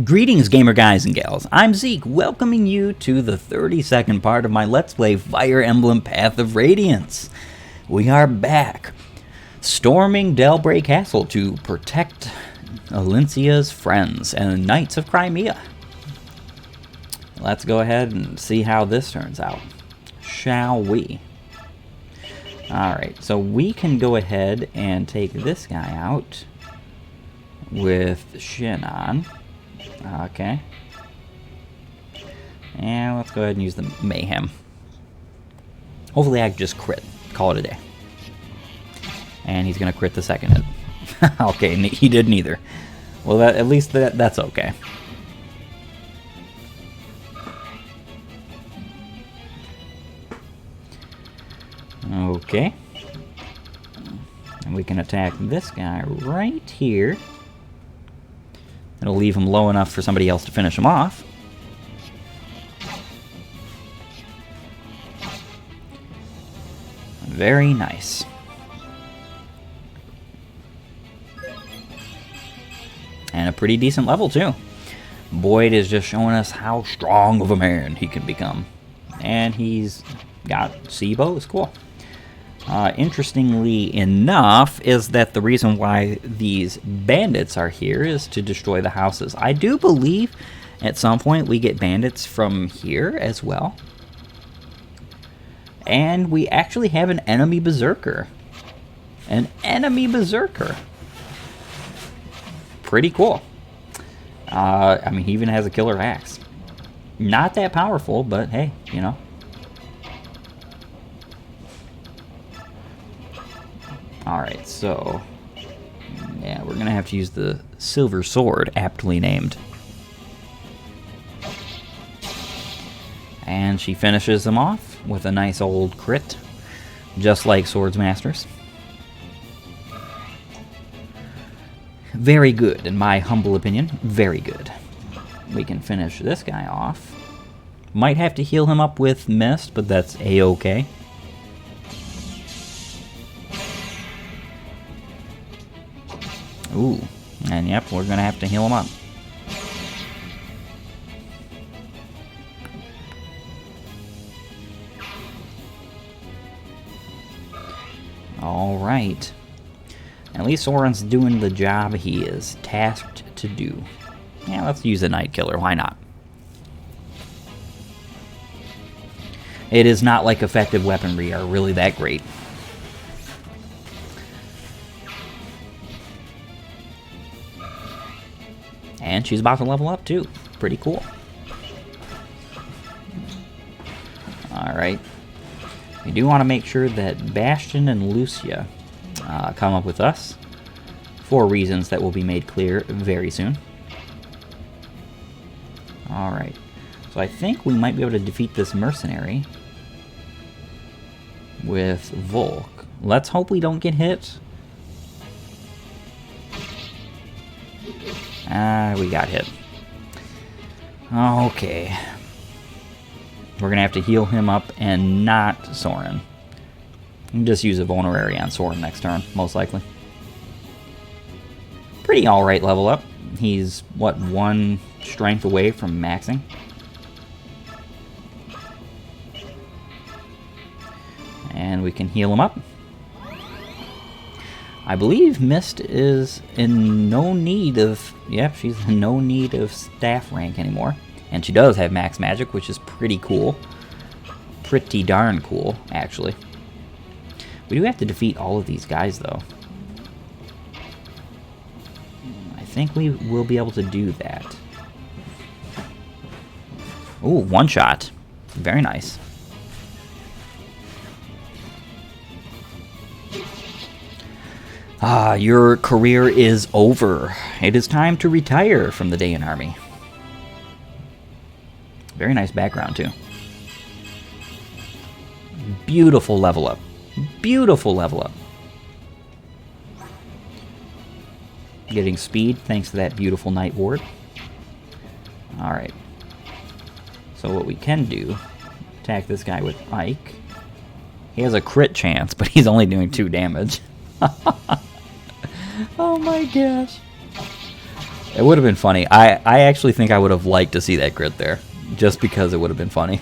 Greetings, gamer guys and gals. I'm Zeake, welcoming you to the 32nd part of my Let's Play Fire Emblem Path of Radiance. We are back, storming Delbray Castle to protect Alincia's friends and Knights of Crimea. Let's go ahead and see how this turns out, shall we? Alright, so we can go ahead and take this guy out with Shin on. Okay. And let's go ahead and use the Mayhem. Hopefully I can just crit. Call it a day. And he's going to crit the second hit. Okay, he did neither. Well, at least that's okay. Okay. And we can attack this guy right here. It'll leave him low enough for somebody else to finish him off. Very nice. And a pretty decent level, too. Boyd is just showing us how strong of a man he can become. And he's got C-bows. Cool. Interestingly enough, is that the reason why these bandits are here is to destroy the houses. I do believe at some point we get bandits from here as well. And we actually have an enemy berserker. An enemy berserker. Pretty cool. I mean, he even has a killer axe. Not that powerful, but hey, you know. Alright, so yeah, we're gonna have to use the silver sword, aptly named. And she finishes him off with a nice old crit, just like Swords Masters. Very good, in my humble opinion. Very good. We can finish this guy off. Might have to heal him up with Mist, but that's a-okay. Ooh, and yep, we're gonna have to heal him up. Alright. At least Soren's doing the job he is tasked to do. Yeah, let's use a Night Killer, why not? It is not like effective weaponry are really that great. And she's about to level up too. Pretty cool. Alright. We do want to make sure that Bastion and Lucia come up with us for reasons that will be made clear very soon. Alright. So I think we might be able to defeat this mercenary with Volk. Let's hope we don't get hit. We got hit. Okay. We're gonna have to heal him up and not Soren. Just use a vulnerary on Soren next turn, most likely. Pretty alright level up. He's, what, 1 strength away from maxing. And we can heal him up. I believe Mist is in no need of... Yep, she's in no need of staff rank anymore. And she does have max magic, which is pretty cool. Pretty darn cool, actually. We do have to defeat all of these guys, though. I think we will be able to do that. Ooh, one shot. Very nice. Ah, your career is over. It is time to retire from the Dayan Army. Very nice background, too. Beautiful level up. Beautiful level up. Getting speed thanks to that beautiful Night Ward. Alright. So what we can do, attack this guy with Ike. He has a crit chance, but he's only doing 2 damage. Oh my gosh. It would have been funny. I actually think I would have liked to see that crit there. Just because it would have been funny.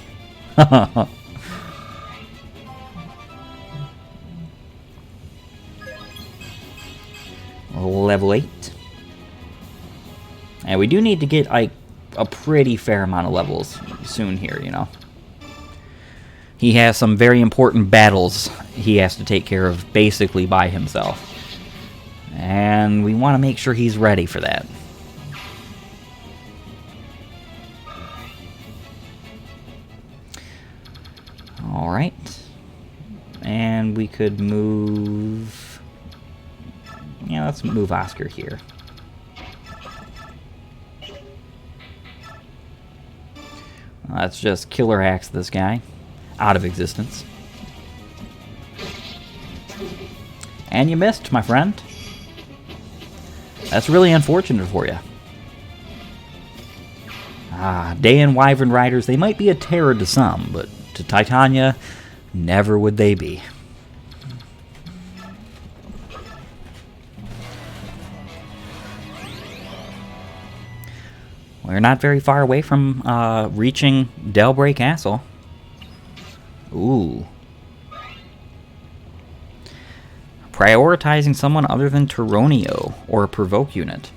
Level 8. And we do need to get like a pretty fair amount of levels soon here, you know. He has some very important battles he has to take care of basically by himself. And we want to make sure he's ready for that. Alright. And we could move... Yeah, let's move Oscar here. Let's just killer axe this guy out of existence. And you missed, my friend. That's really unfortunate for you. Day and Wyvern Riders, they might be a terror to some, but to Titania, never would they be. We're not very far away from reaching Delbray Castle. Ooh. Prioritizing someone other than Tyronio or a provoke unit.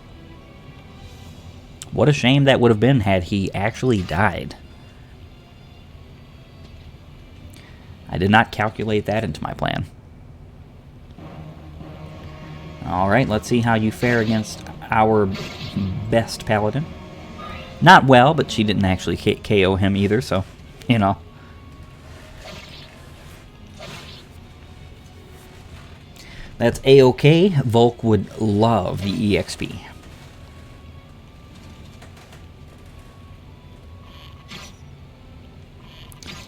What a shame that would have been had he actually died. I did not calculate that into my plan. Alright, let's see how you fare against our best paladin. Not well, but she didn't actually KO him either, so, you know. That's A-OK. Volk would love the EXP.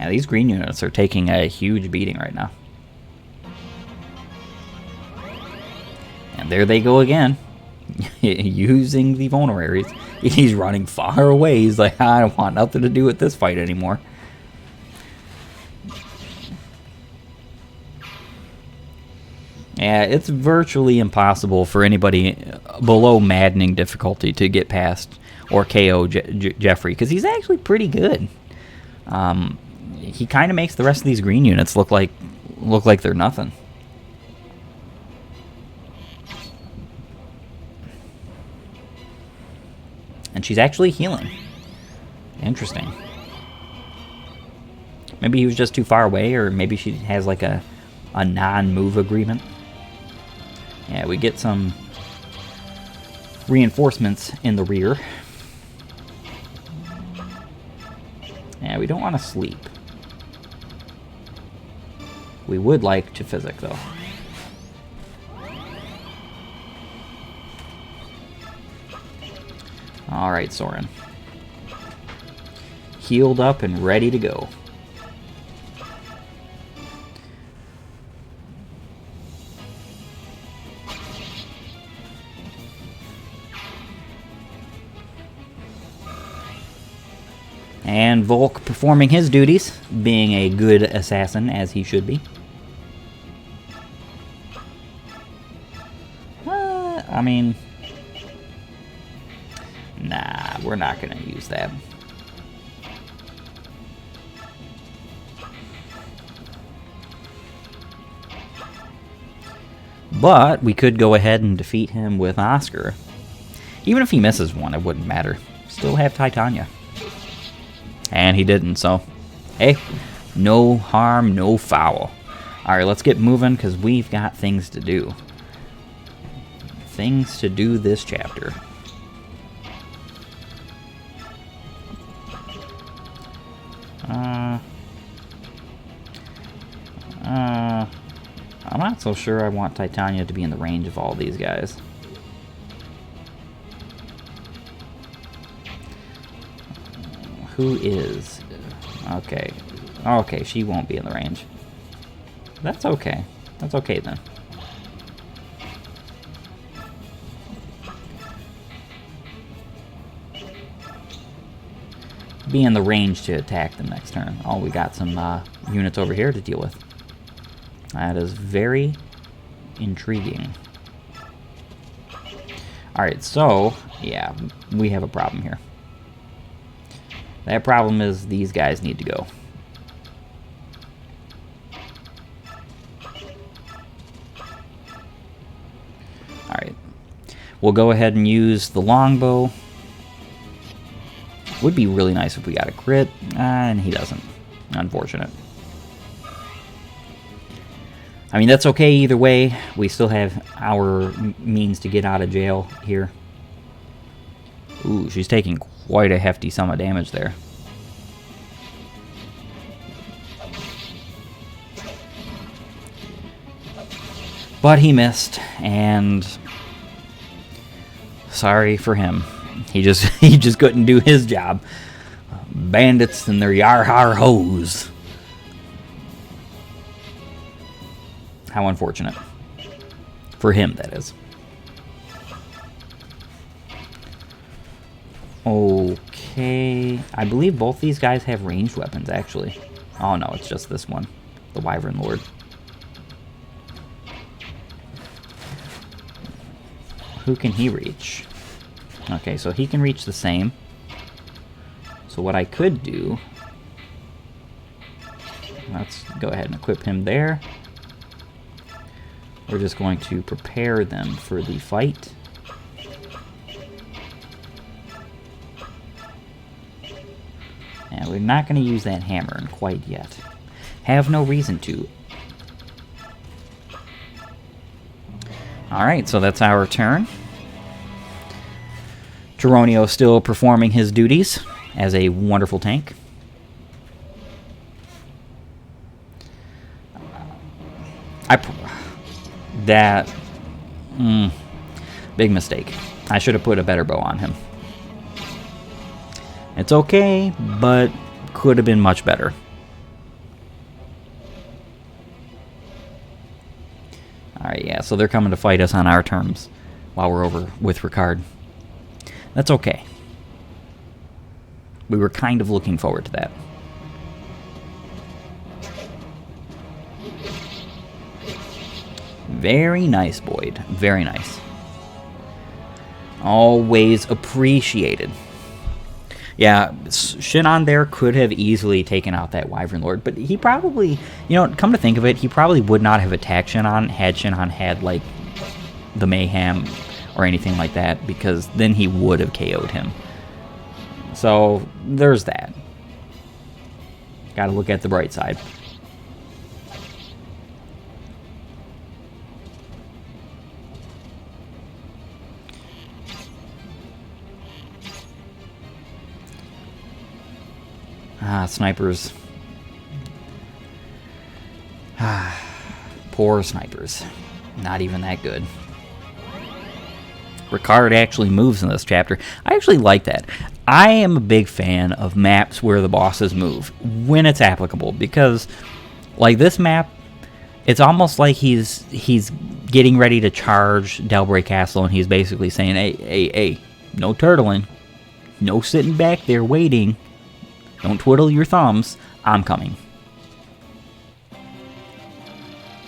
Now, these green units are taking a huge beating right now. And there they go again. Using the vulneraries. He's running far away. He's like, I don't want nothing to do with this fight anymore. Yeah, it's virtually impossible for anybody below maddening difficulty to get past or KO Jeffrey, because he's actually pretty good. He kind of makes the rest of these green units look like they're nothing. And she's actually healing. Interesting. Maybe he was just too far away, or maybe she has like a non-move agreement. Yeah, we get some reinforcements in the rear. Yeah, we don't want to sleep. We would like to physic, though. Alright, Soren. Healed up and ready to go. And Volk performing his duties, being a good assassin as he should be. I mean... Nah, we're not going to use that. But we could go ahead and defeat him with Oscar. Even if he misses one, it wouldn't matter. Still have Titania. And he didn't, so... Hey, no harm, no foul. Alright, let's get moving, because we've got things to do. Things to do this chapter. I'm not so sure I want Titania to be in the range of all these guys. Who is? Okay. Okay, she won't be in the range. That's okay. That's okay then. Be in the range to attack them next turn. Oh, we got some units over here to deal with. That is very intriguing. Alright, so, yeah, we have a problem here. That problem is these guys need to go. Alright. We'll go ahead and use the longbow. Would be really nice if we got a crit, and he doesn't. Unfortunate. I mean, that's okay either way. We still have our means to get out of jail here. Ooh, she's taking quite a hefty sum of damage there. But he missed, and sorry for him. He just couldn't do his job. Bandits and their yar-har hoes. How unfortunate. For him, that is. Okay. I believe both these guys have ranged weapons, actually. Oh, no, it's just this one. The Wyvern Lord. Who can he reach? Okay, so he can reach the same. So what I could do... Let's go ahead and equip him there. We're just going to prepare them for the fight. And we're not going to use that hammer quite yet. Have no reason to. Alright, so that's our turn. Geronio still performing his duties as a wonderful tank. Big mistake. I should have put a better bow on him. It's okay, but could have been much better. Alright, yeah, so they're coming to fight us on our terms while we're over with Rikard. That's okay. We were kind of looking forward to that. Very nice, Boyd. Very nice. Always appreciated. Yeah, Shinon there could have easily taken out that Wyvern Lord, but he probably, you know, come to think of it, he probably would not have attacked Shinon had, like, the Mayhem or anything like that, because then he would have KO'd him. So, there's that. Gotta look at the bright side. Snipers. Poor snipers. Not even that good. Rikard actually moves in this chapter. I actually like that. I am a big fan of maps where the bosses move when it's applicable, because like this map, it's almost like he's getting ready to charge Delbray Castle, and he's basically saying, hey, no turtling, no sitting back there waiting. Don't twiddle your thumbs. I'm coming.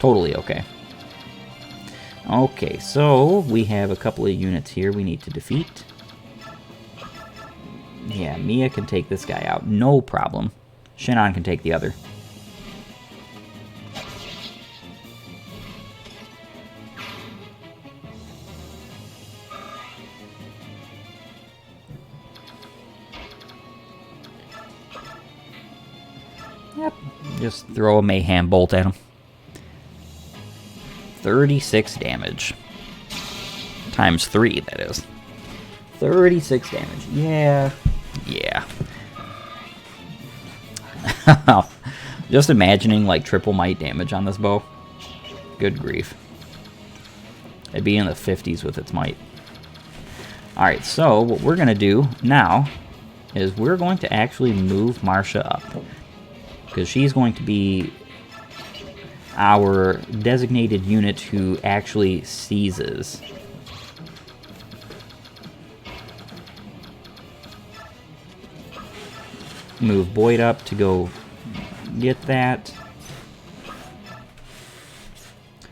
Totally okay. Okay, so we have a couple of units here we need to defeat. Yeah, Mia can take this guy out. No problem. Shinon can take the other. Yep, just throw a Mayhem Bolt at him. 36 damage. Times 3, that is. 36 damage. Yeah. Just imagining, like, triple might damage on this bow. Good grief. It'd be in the 50s with its might. Alright, so what we're going to do now is we're going to actually move Marcia up, because she's going to be our designated unit who actually seizes. Move Boyd up to go get that.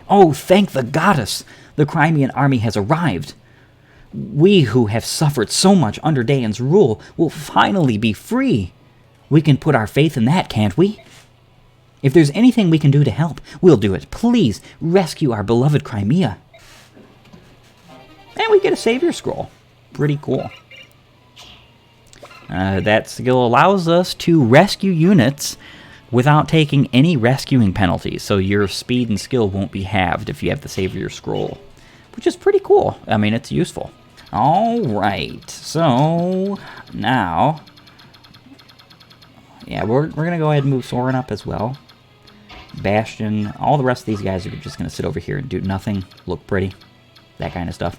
Oh, thank the goddess! The Crimean army has arrived. We who have suffered so much under Dayan's rule will finally be free. We can put our faith in that, can't we? If there's anything we can do to help, we'll do it. Please, rescue our beloved Crimea. And we get a Savior Scroll. Pretty cool. That skill allows us to rescue units without taking any rescuing penalties. So your speed and skill won't be halved if you have the Savior Scroll, which is pretty cool. I mean, it's useful. Alright, so now, yeah, we're going to go ahead and move Soren up as well. Bastion, all the rest of these guys are just going to sit over here and do nothing, look pretty, that kind of stuff.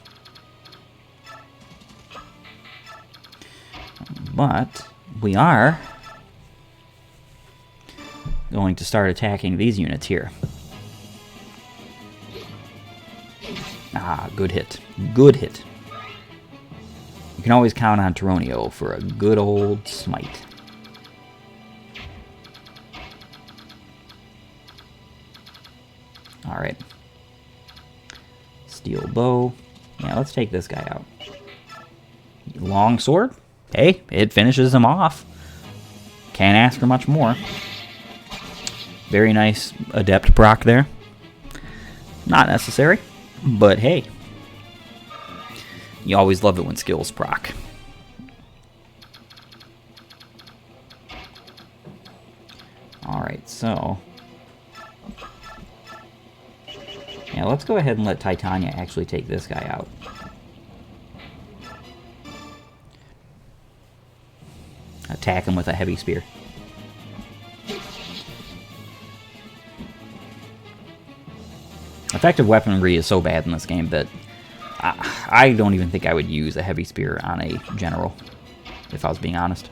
But we are going to start attacking these units here. Ah, good hit. Good hit. You can always count on Tyronio for a good old smite. Alright. Steel bow. Yeah, let's take this guy out. Long sword. Hey, it finishes him off. Can't ask for much more. Very nice adept proc there. Not necessary, but hey. You always love it when skills proc. Alright, so... yeah, let's go ahead and let Titania actually take this guy out. Attack him with a heavy spear. Effective weaponry is so bad in this game that I don't even think I would use a heavy spear on a general, if I was being honest.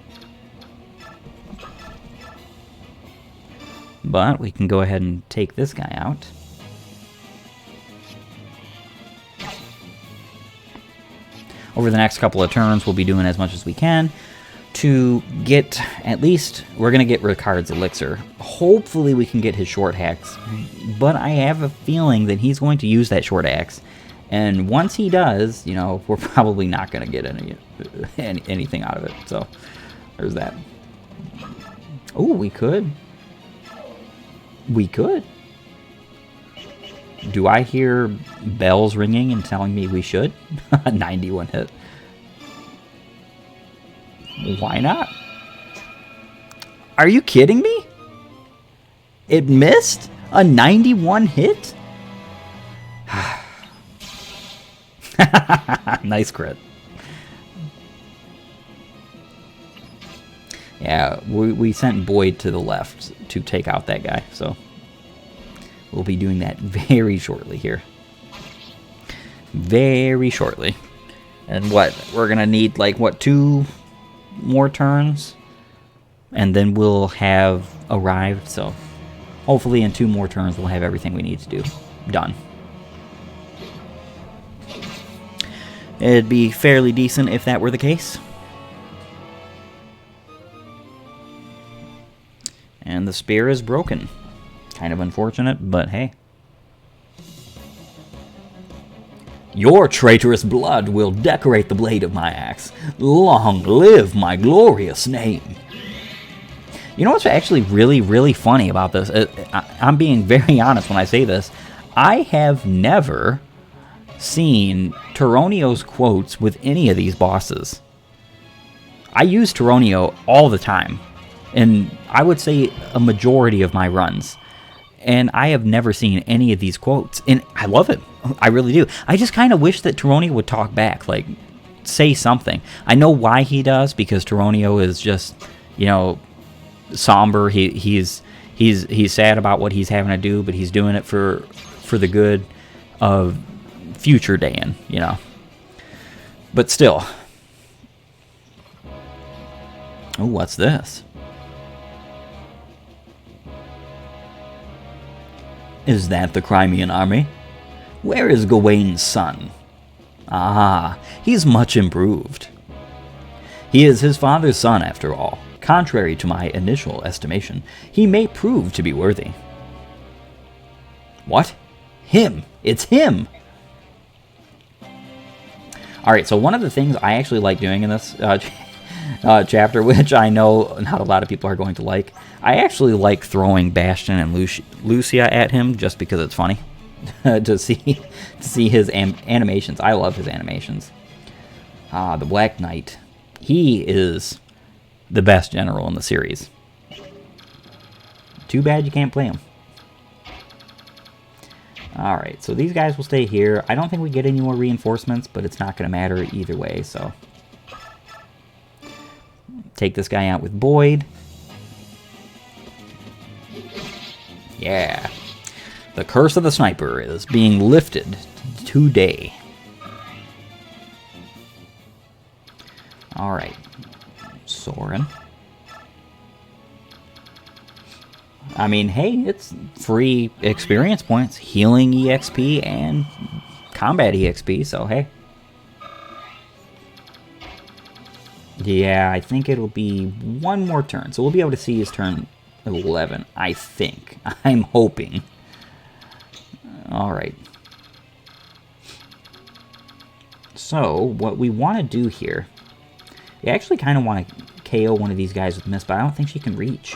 But we can go ahead and take this guy out. Over the next couple of turns, we'll be doing as much as we can to get, at least, we're going to get Rikard's elixir. Hopefully we can get his short axe, but I have a feeling that he's going to use that short axe, and once he does, you know, we're probably not going to get anything out of it, so there's that. Oh, we could. We could. Do I hear bells ringing and telling me we should? 91 hit. Why not? Are you kidding me? It missed? A 91 hit? Nice crit. Yeah, we sent Boyd to the left to take out that guy, so we'll be doing that very shortly here. Very shortly. And what? We're going to need, like, what, 2 more turns? And then we'll have arrived, so hopefully in 2 more turns we'll have everything we need to do done. It'd be fairly decent if that were the case. And the spear is broken. Kind of unfortunate, but hey. Your traitorous blood will decorate the blade of my axe. Long live my glorious name. You know what's actually really, really funny about this? I'm being very honest when I say this. I have never seen Tyronio's quotes with any of these bosses. I use Tyronio all the time, and I would say a majority of my runs. And I have never seen any of these quotes, and I love it. I really do. I just kind of wish that Tyronio would talk back, like, say something. I know why he does, because Tyronio is just, you know, somber. He's sad about what he's having to do, but he's doing it for the good of future Dayan, you know. But still. Oh, what's this? Is that the Crimean army? Where is Gawain's son? Ah, he's much improved. He is his father's son, after all. Contrary to my initial estimation, he may prove to be worthy. What? Him! It's him! Alright, so one of the things I actually like doing in this chapter, which I know not a lot of people are going to like, I actually like throwing Bastion and Lucia at him just because it's funny to see his animations. I love his animations. The Black Knight. He is the best general in the series. Too bad you can't play him. Alright, so these guys will stay here. I don't think we get any more reinforcements, but it's not going to matter either way, so... Take this guy out with Boyd. Yeah. The curse of the sniper is being lifted today. Alright. Soren. I mean, hey, it's free experience points, healing EXP, and combat EXP, so hey. Yeah, I think it'll be one more turn, so we'll be able to see his turn 11, I think. I'm hoping. Alright. So, what we want to do here, we actually kind of want to KO one of these guys with Mist, but I don't think she can reach.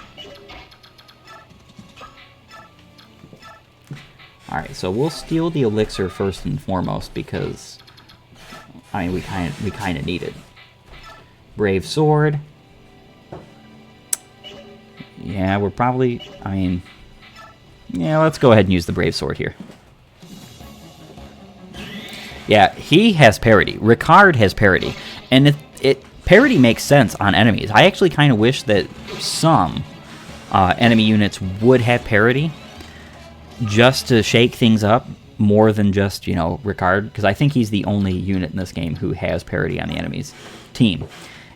Alright, so we'll steal the elixir first and foremost because, I mean, we kind of need it. Brave Sword. Yeah, we're probably, I mean, yeah, let's go ahead and use the Brave Sword here. Yeah, he has parity. Rikard has parity. And parity makes sense on enemies. I actually kind of wish that some enemy units would have parity, just to shake things up more than just, you know, Rikard, because I think he's the only unit in this game who has parity on the enemy's team.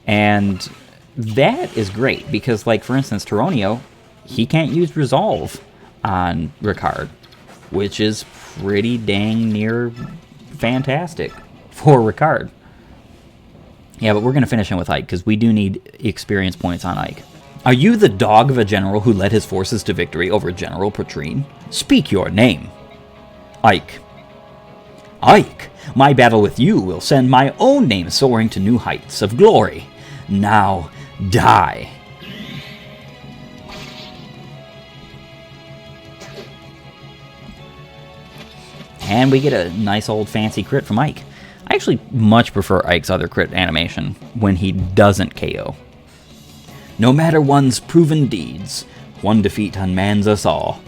And that is great, because, like, for instance, Tyronio, he can't use Resolve on Rikard, which is pretty dang near fantastic for Rikard. Yeah, but we're going to finish him with Ike, because we do need experience points on Ike. Are you the dog of a general who led his forces to victory over General Petrine? Speak your name. Ike. Ike, my battle with you will send my own name soaring to new heights of glory. Now, die. And we get a nice old fancy crit from Ike. I actually much prefer Ike's other crit animation when he doesn't KO. No matter one's proven deeds, one defeat unmans us all.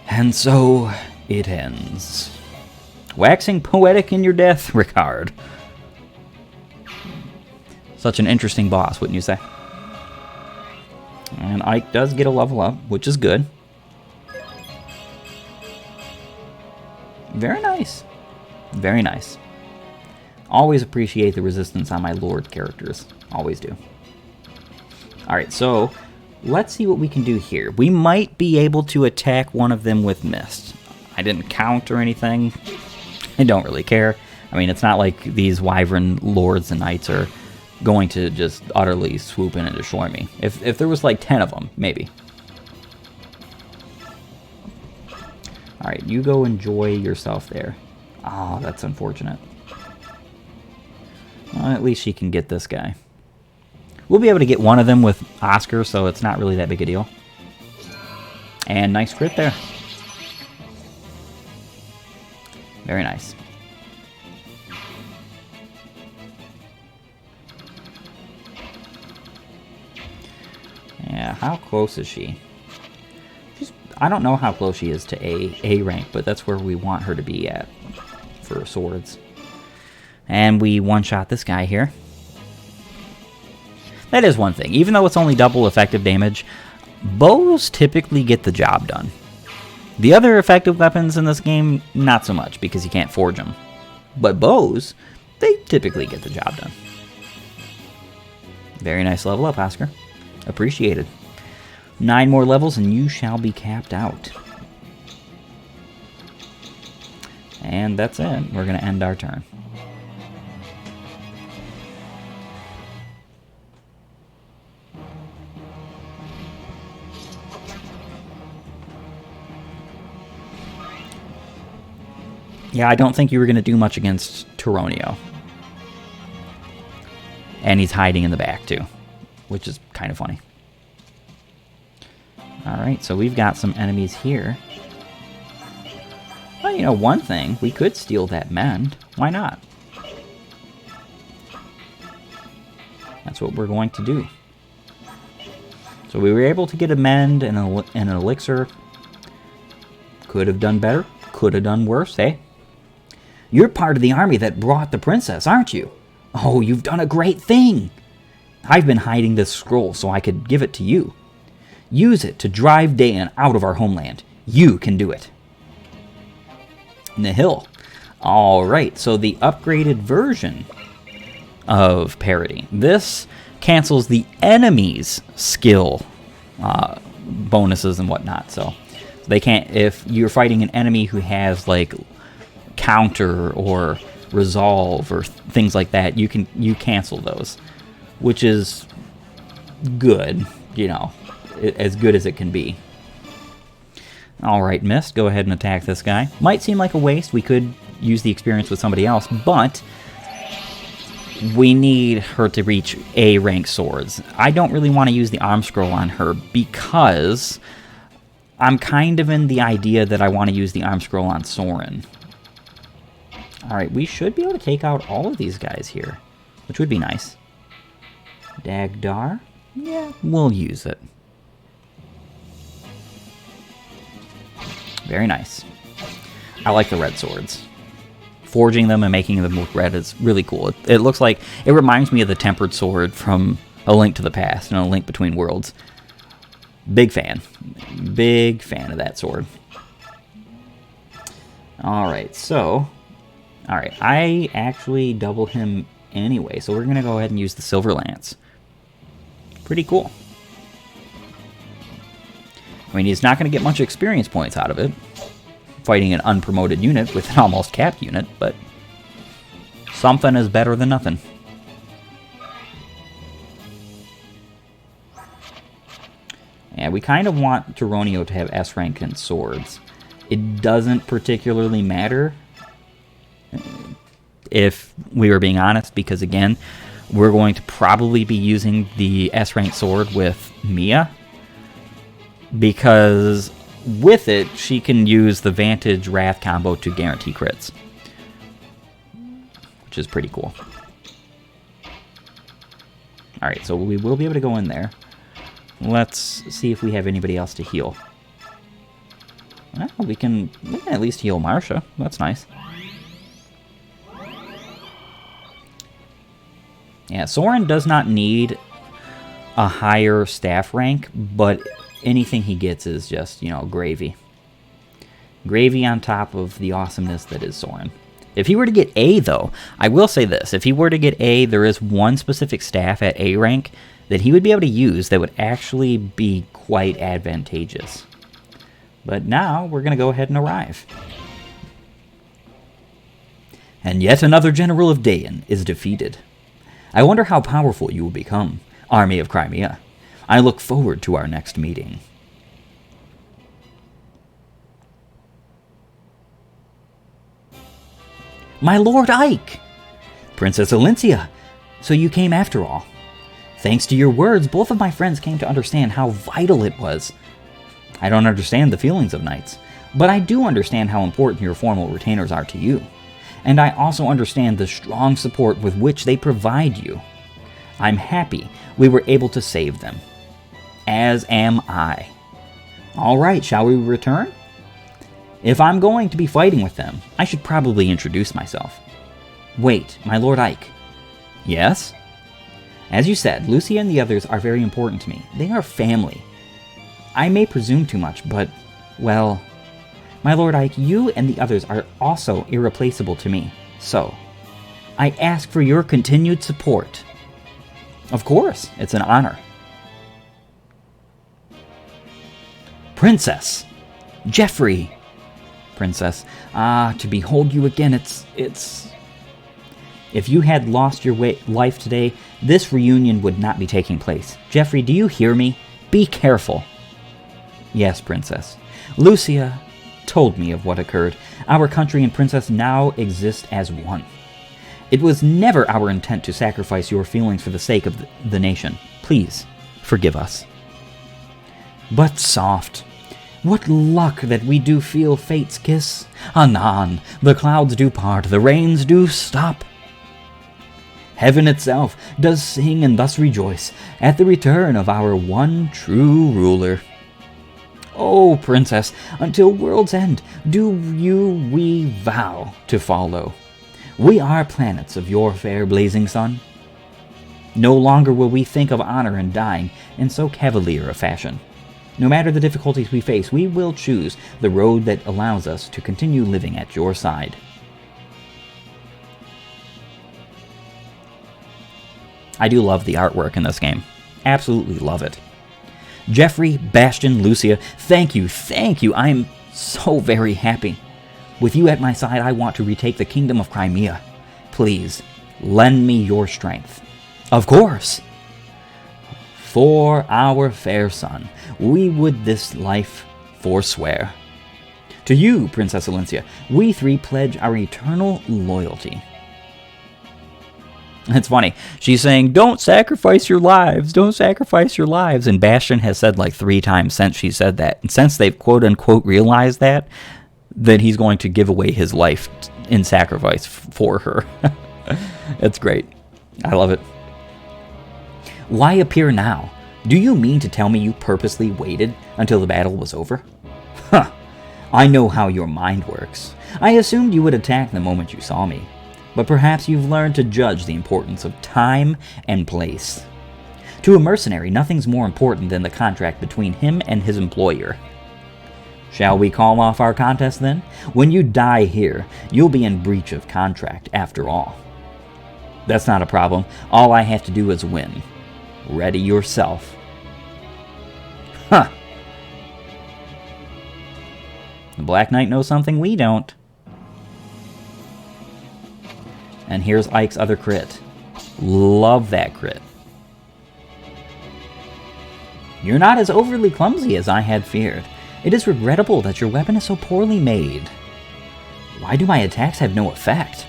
And so it ends. Waxing poetic in your death, Rikard. Such an interesting boss, wouldn't you say? And Ike does get a level up, which is good. Very nice. Very nice. Always appreciate the resistance on my Lord characters. Always do. Alright, so let's see what we can do here. We might be able to attack one of them with Mist. I didn't count or anything. I don't really care. I mean, it's not like these Wyvern Lords and Knights are going to just utterly swoop in and destroy me. If there was like 10 of them, maybe. Alright, you go enjoy yourself there. Oh, that's unfortunate. Well, at least she can get this guy. We'll be able to get one of them with Oscar, so it's not really that big a deal. And nice crit there. Very nice. Yeah, how close is she? I don't know how close she is to A rank, but that's where we want her to be at for swords. And we one-shot this guy here. That is one thing. Even though it's only double effective damage, bows typically get the job done. The other effective weapons in this game, not so much, because you can't forge them. But bows, they typically get the job done. Very nice level up, Oscar. Appreciated. 9 more levels and you shall be capped out. And that's it. We're going to end our turn. Yeah, I don't think you were going to do much against Tyronio. And he's hiding in the back, too, which is kind of funny. Alright, so we've got some enemies here. Well, you know, one thing, we could steal that mend. Why not? That's what we're going to do. So we were able to get a mend and an elixir. Could have done better. Could have done worse, eh? You're part of the army that brought the princess, aren't you? Oh, you've done a great thing. I've been hiding this scroll so I could give it to you. Use it to drive Dayan out of our homeland. You can do it. Nihil. Alright, so the upgraded version of parity. This cancels the enemy's skill bonuses and whatnot. So they can't, if you're fighting an enemy who has like counter or resolve or things like that, you cancel those, which is good, you know, as good as it can be. Alright, Mist, go ahead and attack this guy. Might seem like a waste. We could use the experience with somebody else, but we need her to reach A-rank swords. I don't really want to use the arm scroll on her because I'm kind of in the idea that I want to use the arm scroll on Soren. Alright, we should be able to take out all of these guys here, which would be nice. Dagdar? Yeah, we'll use it. Very nice. I like the red swords. Forging them and making them look red is really cool. It looks like, it reminds me of the tempered sword from A Link to the Past, A Link Between Worlds. Big fan. Big fan of that sword. Alright, so... Alright, I actually double him anyway, so we're going to go ahead and use the Silver Lance. Pretty cool. I mean, he's not going to get much experience points out of it, fighting an unpromoted unit with an almost capped unit, but something is better than nothing. Yeah, we kind of want Turonio to have S rank in swords. It doesn't particularly matter if we were being honest, because again, we're going to probably be using the S rank sword with Mia, because with it, she can use the Vantage Wrath combo to guarantee crits, which is pretty cool. Alright, so we will be able to go in there. Let's see if we have anybody else to heal. Well, we can at least heal Marsha. That's nice. Yeah, Soren does not need a higher staff rank, but anything he gets is just, you know, gravy. Gravy on top of the awesomeness that is Soren. If he were to get A, though, I will say this. If he were to get A, there is one specific staff at A rank that he would be able to use that would actually be quite advantageous. But now, we're going to go ahead and arrive. And yet another general of Dayan is defeated. I wonder how powerful you will become, Army of Crimea. I look forward to our next meeting. My Lord Ike! Princess Alencia, so you came after all. Thanks to your words, both of my friends came to understand how vital it was. I don't understand the feelings of knights, but I do understand how important your formal retainers are to you. And I also understand the strong support with which they provide you. I'm happy we were able to save them. As am I. Alright, shall we return? If I'm going to be fighting with them, I should probably introduce myself. Wait, my Lord Ike. Yes? As you said, Lucia and the others are very important to me. They are family. I may presume too much, but, well... My Lord Ike, you and the others are also irreplaceable to me. So, I ask for your continued support. Of course, it's an honor. Princess! Geoffrey! Princess, to behold you again, it's... If you had lost your life today, this reunion would not be taking place. Geoffrey, do you hear me? Be careful. Yes, Princess. Lucia told me of what occurred. Our country and Princess now exist as one. It was never our intent to sacrifice your feelings for the sake of the nation. Please, forgive us. But soft. What luck that we do feel fate's kiss. Anon, the clouds do part, the rains do stop. Heaven itself does sing and thus rejoice at the return of our one true ruler. O princess, until world's end do we vow to follow. We are planets of your fair blazing sun. No longer will we think of honor and dying in so cavalier a fashion. No matter the difficulties we face, we will choose the road that allows us to continue living at your side. I do love the artwork in this game. Absolutely love it. Jeffrey, Bastion, Lucia, thank you. I'm so very happy. With you at my side, I want to retake the kingdom of Crimea. Please, lend me your strength. Of course. For our fair son, we would this life forswear. To you, Princess Alencia, we three pledge our eternal loyalty. It's funny. She's saying, don't sacrifice your lives. Don't sacrifice your lives. And Bastion has said like 3 times since she said that. And since they've quote-unquote realized that he's going to give away his life in sacrifice for her. It's great. I love it. Why appear now? Do you mean to tell me you purposely waited until the battle was over? Huh. I know how your mind works. I assumed you would attack the moment you saw me. But perhaps you've learned to judge the importance of time and place. To a mercenary, nothing's more important than the contract between him and his employer. Shall we call off our contest then? When you die here, you'll be in breach of contract after all. That's not a problem. All I have to do is win. Ready yourself. Huh. The Black Knight knows something we don't. And here's Ike's other crit. Love that crit. You're not as overly clumsy as I had feared. It is regrettable that your weapon is so poorly made. Why do my attacks have no effect?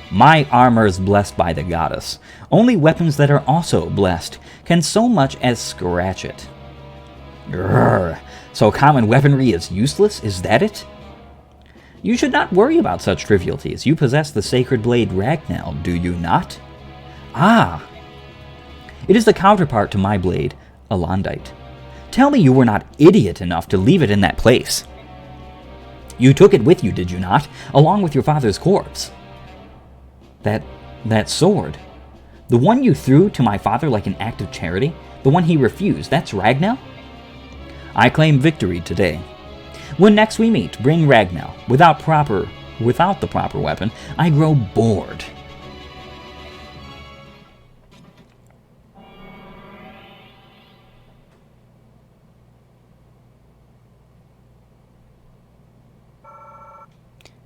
My armor is blessed by the goddess. Only weapons that are also blessed can so much as scratch it. Grrr. So common weaponry is useless? Is that it? You should not worry about such trivialities. You possess the sacred blade Ragnar, do you not? Ah! It is the counterpart to my blade, Alondite. Tell me you were not idiot enough to leave it in that place. You took it with you, did you not? Along with your father's corpse. That sword. The one you threw to my father like an act of charity? The one he refused, that's Ragnar? I claim victory today. When next we meet, bring Ragnar. Without the proper weapon, I grow bored.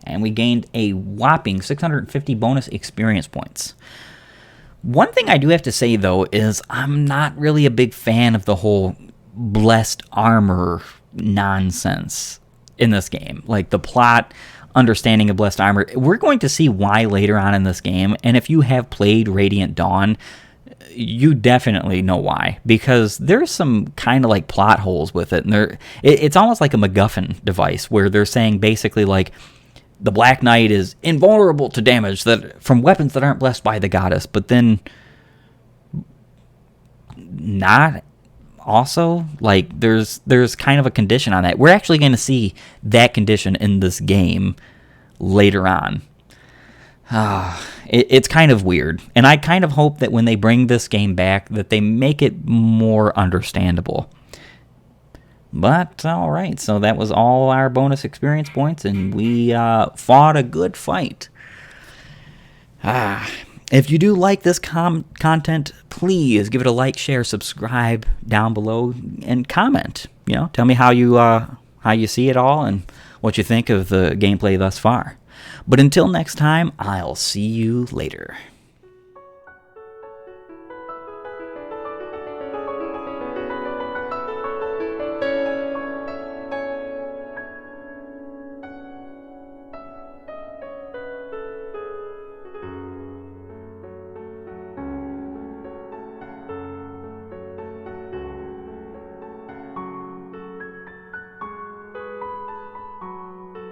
And we gained a whopping 650 bonus experience points. One thing I do have to say, though, is I'm not really a big fan of the whole blessed armor nonsense in this game. Like the plot, understanding of blessed armor. We're going to see why later on in this game, and if you have played Radiant Dawn, you definitely know why, because there's some kind of like plot holes with it, and it's almost like a MacGuffin device where they're saying basically like the Black Knight is invulnerable to damage that from weapons that aren't blessed by the goddess, but then not also, like there's kind of a condition on that. We're actually going to see that condition in this game later on. It's kind of weird, and I kind of hope that when they bring this game back that they make it more understandable. But, alright, so that was all our bonus experience points, and we fought a good fight. If you do like this content, please give it a like, share, subscribe down below, and comment. You know, tell me how you see it all and what you think of the gameplay thus far. But until next time, I'll see you later.